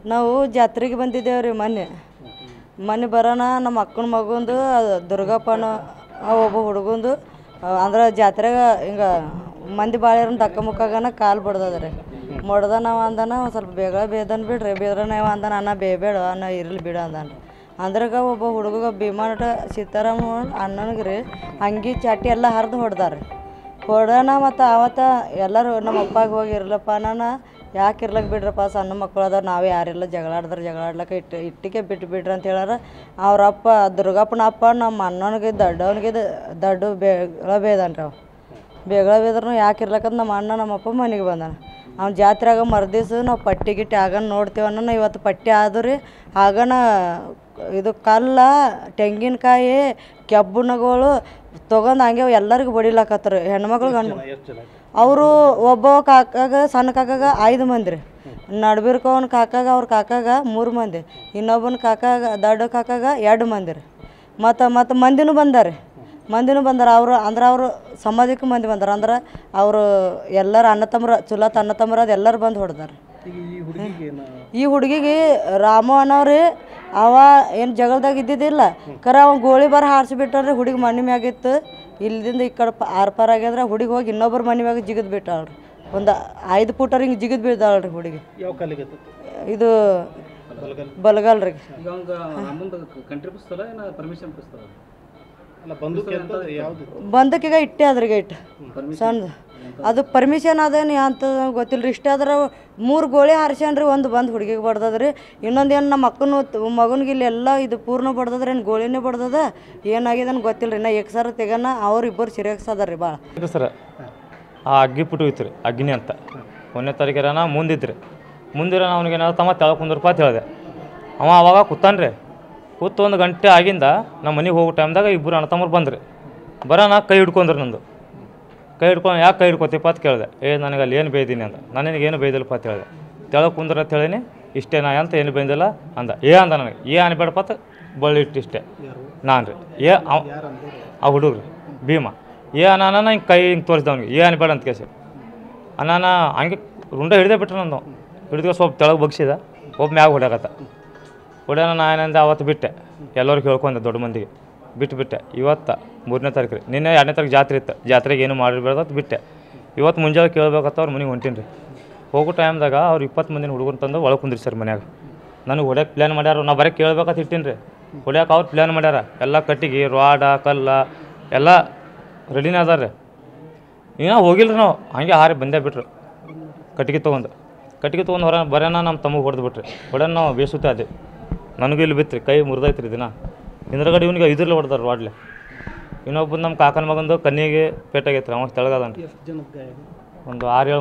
ನಾವು ಜಾತ್ರೆಗೆ ಬಂದಿದ್ದೇವೆ ರೀ ಮೊನ್ನೆ ಬರೋಣ ನಮ್ಮ ಅಕ್ಕನ ಮಗಂದು ದುರ್ಗಪ್ಪನ ಒಬ್ಬ ಹುಡುಗಂದು ಅಂದ್ರೆ ಜಾತ್ರೆಗೆ ಹಿಂಗೆ ಮಂದಿ ಬಾಳಿರನ್ನ ದಕ್ಕ ಮುಕ್ಕಾಗನ ಕಾಲು ಬಡ್ದದ ರೀ ಮೊಡ್ದ ನಾವು ಅಂದನ ಒಂದು ಸ್ವಲ್ಪ ಬೇಗ ಬೇದನ್ ಬಿಡ್ರಿ ಬೇದ್ರ ನಾವು ಅಂದನ ಅನ್ನ ಬೇಬೇಡ ಅನ್ನ ಇರಲಿ ಬಿಡ ಅಂದಾನ ಅಂದ್ರಾಗ ಒಬ್ಬ ಹುಡುಗ ಭೀಮಾಟ ಸೀತಾರಾಮ ಅಣ್ಣನಿಗೆ ರೀ ಅಂಗಿ ಚಾಟಿ ಎಲ್ಲ ಹರಿದು ಹೊಡೆದಾರೆ ಹೊಡೋಣ ಮತ್ತು ಆವತ್ತ ಎಲ್ಲರೂ ನಮ್ಮ ಅಪ್ಪಾಗ ಹೋಗಿ ಇರ್ಲಪ್ಪ ನಾನು ಯಾಕೆ ಇರ್ಲಕ್ಕೆ ಬಿಡ್ರಪ್ಪ ಸಣ್ಣ ಮಕ್ಕಳು ಅದಾರ ನಾವೇ ಯಾರಿಲ್ಲ ಜಗಳಾಡ್ಲಕ್ಕ ಇಟ್ಟಿಗೆ ಬಿಡ್ರಿ ಅಂತ ಹೇಳಾರ ಅವ್ರಪ್ಪ ದುರ್ಗಪ್ಪನ ಅಪ್ಪ ನಮ್ಮ ಅಣ್ಣನಿಗೆ ದೊಡ್ಡವನಿಗೆ ದೊಡ್ಡ ಬೇದನ್ರಿ ಅವ ಬೇಗಳ ಬೇದ್ರೂ ಯಾಕೆ ಇರ್ಲಕ್ಕಂತ ನಮ್ಮ ಅಣ್ಣ ನಮ್ಮಪ್ಪ ಮನೆಗೆ ಬಂದಾನ ಅವ್ನ ಜಾತ್ರೆಯಾಗ ಮರ್ದಿವ್ಸ ನಾವು ಪಟ್ಟಿ ಗಿಟ್ಟಿ ಆಗನ ನೋಡ್ತೀವನ್ನ ಇವತ್ತು ಪಟ್ಟಿ ಆದ್ರೂ ರೀ ಆಗನ ಇದು ಕಲ್ಲ ತೆಂಗಿನಕಾಯಿ ಕೆಬ್ಬಣ್ಣಗಳು ತೊಗೊಂಡು ಹಂಗೆ ಎಲ್ಲರಿಗೂ ಬಡಿಲಾಕತ್ತಾರೆ ಹೆಣ್ಮಕ್ಳು ಗಂಡು ಅವರು ಒಬ್ಬ ಕಾಕಾಗ ಸಣ್ಣ ಕಾಕಾಗ 5 ಮಂದಿ ರೀ ನಡ್ಬಿರ್ಕೋನ್ ಕಾಕಾಗ ಅವ್ರ ಕಾಕಾಗ 3 ಮಂದಿ ಇನ್ನೊಬ್ಬನ ಕಾಕಾಗ ದೊಡ್ಡ ಕಾಕಾಗ 2 ಮಂದಿ ರೀ ಮತ್ತು ಮಂದಿನೂ ಬಂದಾರೆ ಅವರು ಅಂದ್ರೆ ಅವರು ಸಮಾಜಕ್ಕೆ ಮಂದಿ ಬಂದಾರ ಅಂದ್ರೆ ಅವರು ಎಲ್ಲರ ಅಣ್ಣ ತಮ್ಮರ ಅದು ಎಲ್ಲರೂ ಬಂದು ಹೊಡೆದಾರೆ ಈ ಹುಡುಗಿಗೆ ರಾಮು ಅನ್ನೋರಿ ಅವ ಏನು ಜಗಳದಾಗ ಇದ್ದಿದ್ದಿಲ್ಲ ಕರೆ ಅವ್ನು ಗೋಳಿ ಬಾರ ಹಾರಿಸಿಬಿಟ್ಟಾರ್ರಿ ಹುಡುಗಿ ಮನೆ ಮ್ಯಾಗಿತ್ತು ಇಲ್ಲಿಂದ ಈ ಕಡೆ ಆರ್ಪಾರ ಆಗ್ಯದ್ರೆ ಹುಡುಗಿ ಹೋಗಿ ಇನ್ನೊಬ್ಬರು ಮನೆ ಮ್ಯಾಗ ಜಿಗಿದು ಬಿಟ್ಟಾಳ್ರಿ ಒಂದು 5 ಫೂಟರ್ ಹಿಂಗೆ ಜಿಗಿದು ಬಿದ್ದಾಳ್ರಿ ಹುಡುಗಿ ಇದು ಬಲಗಲ್ ರೀ ಬಂದಕ್ಕೀಗ ಇಟ್ಟೆ ಅದ್ರಿಗೆ ಇಟ್ಟು ಸಣ್ಣ ಅದು ಪರ್ಮಿಷನ್ ಅದೇನು ಅಂತ ಗೊತ್ತಿಲ್ಲ ರೀ ಇಷ್ಟೇ ಆದ್ರೆ 3 ಗೋಳಿ ಹಾರಿಸ್ಯಾನ್ರಿ ಒಂದು ಬಂದು ಹುಡುಗಿಗೆ ಬಡ್ದದ್ರಿ ಇನ್ನೊಂದೇನು ನಮ್ಮ ಮಗನಿಗೆ ಇಲ್ಲಿ ಎಲ್ಲ ಇದು ಪೂರ್ಣ ಬಡ್ದದ್ರಿ ಏನು ಗೋಳಿನೇ ಬಡ್ದದ ಏನಾಗಿದೆ ಅಂತ ಗೊತ್ತಿಲ್ಲ ರೀ ನಾ ಎಕ್ಸರ ತೆಗನ ಅವ್ರಿಬ್ಬರು ಸಿರಿಯಾಗ್ಸದಾರ ರೀ ಭಾಳ ಸರ್ ಆ ಅಗ್ಗಿ ಪುಟ್ಟು ಇತ್ತು ರೀ ಅಗ್ನಿ ಅಂತ 1ನೇ ತಾರೀಕಿನ ಮುಂದಿದ್ರಿ ಮುಂದಿರೋಣ ಅವ್ನಿಗೆ ಏನಾದ್ರು ತಮ್ಮ ತೆಳಕ್ಕೆ ರೂಪಾಯಿ ಅಂತ ಹೇಳಿದೆ ಅವ ಅವಾಗ ಕೂತಾನ್ರಿ ಕೂತು 1 ಗಂಟೆ ಆಗಿಂದ ನಮ್ಮ ಮನೆಗೆ ಹೋಗೋ ಟೈಮ್ದಾಗ ಇಬ್ಬರು ಅಣ್ಣ ತಮ್ಮರು ಬಂದ್ರಿ ಬರೋಣ ಕೈ ಹಿಡ್ಕೊಂಡ್ರಿ ನಂದು ಕೈ ಹಿಡ್ಕೊಂಡು ಯಾಕೆ ಕೈ ಹಿಡ್ಕೊತೀಪ್ಪ ಅಂತ ಕೇಳಿದೆ ನನಗೆ ಅಲ್ಲಿ ಏನು ಬೈದೀನಿ ಅಂತ ನನಗೇನು ಬೈದಿಲ್ಲಪ್ಪ ಅಂತ ಹೇಳಿದೆ ತೆಳಗೆ ಕುಂದ್ರ ಅಂತ ಹೇಳಿನಿ ಇಷ್ಟೇ ನಾ ಅಂತ ಏನು ಬೈದಿಲ್ಲ ಅಂದ ಅಂದ ನನಗೆ ಅನ್ಬೇಡಪ್ಪ ಅಂತ ಬಳ್ಳಿ ಇಷ್ಟೇ ನಾನು ರೀ ಆ ಹುಡುಗ್ರಿ ಭೀಮಾ ಅನಾನ ಹಿಂಗೆ ಕೈ ಹಿಂಗೆ ತೋರಿಸ್ದೆ ಅವ್ನಿಗೆ ಅನ್ಬೇಡ ಅಂತ ಕೇಸಿ ಅನಾನ ಹಂಗೆ ರುಂಡ ಹಿಡ್ದೇ ಬಿಟ್ರೆ ನಂದು ಹಿಡಿದ್ಗೆ ಸ್ವಲ್ಪ ತೆಳಗೆ ಬಗ್ಸಿದ ಒಬ್ಬ ಮ್ಯಾಗ ಹೊಡ್ಯಾನ ನಾನೇಂದ ಅವತ್ತು ಬಿಟ್ಟೆ ಎಲ್ಲರಿಗೂ ಹೇಳ್ಕೊಂಡೆ ದೊಡ್ಡ ಮಂದಿಗೆ ಬಿಟ್ಟುಬಿಟ್ಟೆ ಇವತ್ತು 3ನೇ ತಾರೀಕು ರೀ ನಿನ್ನೆ 2ನೇ ತಾರೀಕು ಜಾತ್ರೆ ಇತ್ತು ಜಾತ್ರೆಗೆ ಏನು ಮಾಡಿರ್ಬೇಡ್ದು ಬಿಟ್ಟೆ ಇವತ್ತು ಮುಂಜಾನೆ ಕೇಳ್ಬೇಕತ್ತ ಅವ್ರ ಮನೆಗೆ ಹೊಂಟೀನಿ ರೀ ಹೋಗೋ ಟೈಮ್ದಾಗ ಅವ್ರು 20 ಮಂದಿನ ಹುಡುಗರು ತಂದು ಒಳಗೆ ಕುಂದ್ರಿ ಸರ್ ಮನ್ಯಾಗ ನನಗೆ ಹೊಡ್ಯಕ್ಕೆ ಪ್ಲ್ಯಾನ್ ಮಾಡ್ಯಾರ ನಾ ಬರೀ ಕೇಳ್ಬೇಕಂತ ಇಟ್ಟೀನಿ ರೀ ಹೊಡ್ಯಕ್ಕೆ ಅವ್ರು ಪ್ಲ್ಯಾನ್ ಮಾಡ್ಯಾರ ಎಲ್ಲ ಕಟ್ಟಿಗೆ ರಾಡ ಕಲ್ಲ ಎಲ್ಲ ರೆಡಿನೇ ಅದಾರ ರೀ ಇನ್ನೂ ಹೋಗಿಲ್ಲ ರೀ ನಾವು ಹಂಗೆ ಹಾರಿ ಬಂದೇ ಬಿಟ್ರು ಕಟ್ಟಿಗೆ ತೊಗೊಂಡು ಹೊರ ಬರೋಣ ನಮ್ಮ ತಮಗೆ ಹೊಡೆದು ಬಿಟ್ರಿ ಹೊಡೆನ ನಾವು ಬೇಸುತ್ತೆ ಅದೇ ನನಗೂ ಇಲ್ಲಿ ಬಿತ್ತು ರೀ ಕೈ ಮುರಿದೈತೆ ರೀ ದಿನ ಹಿಂದ್ರಗಡೆ ಇವನಿಗೆ ಇದ್ರಲ್ಲೇ ಹೊಡೆದಾರ ವಾಡ್ಲೆ ಇನ್ನೊಬ್ಬ ನಮ್ಮ ಕಾಕನ ಮಗಂದು ಕಣ್ಣಿಗೆ ಪೇಟಾಗೈತೆ ರೀ ಅವಾಗ ತೆಳಗದಾನ ಒಂದು 6-7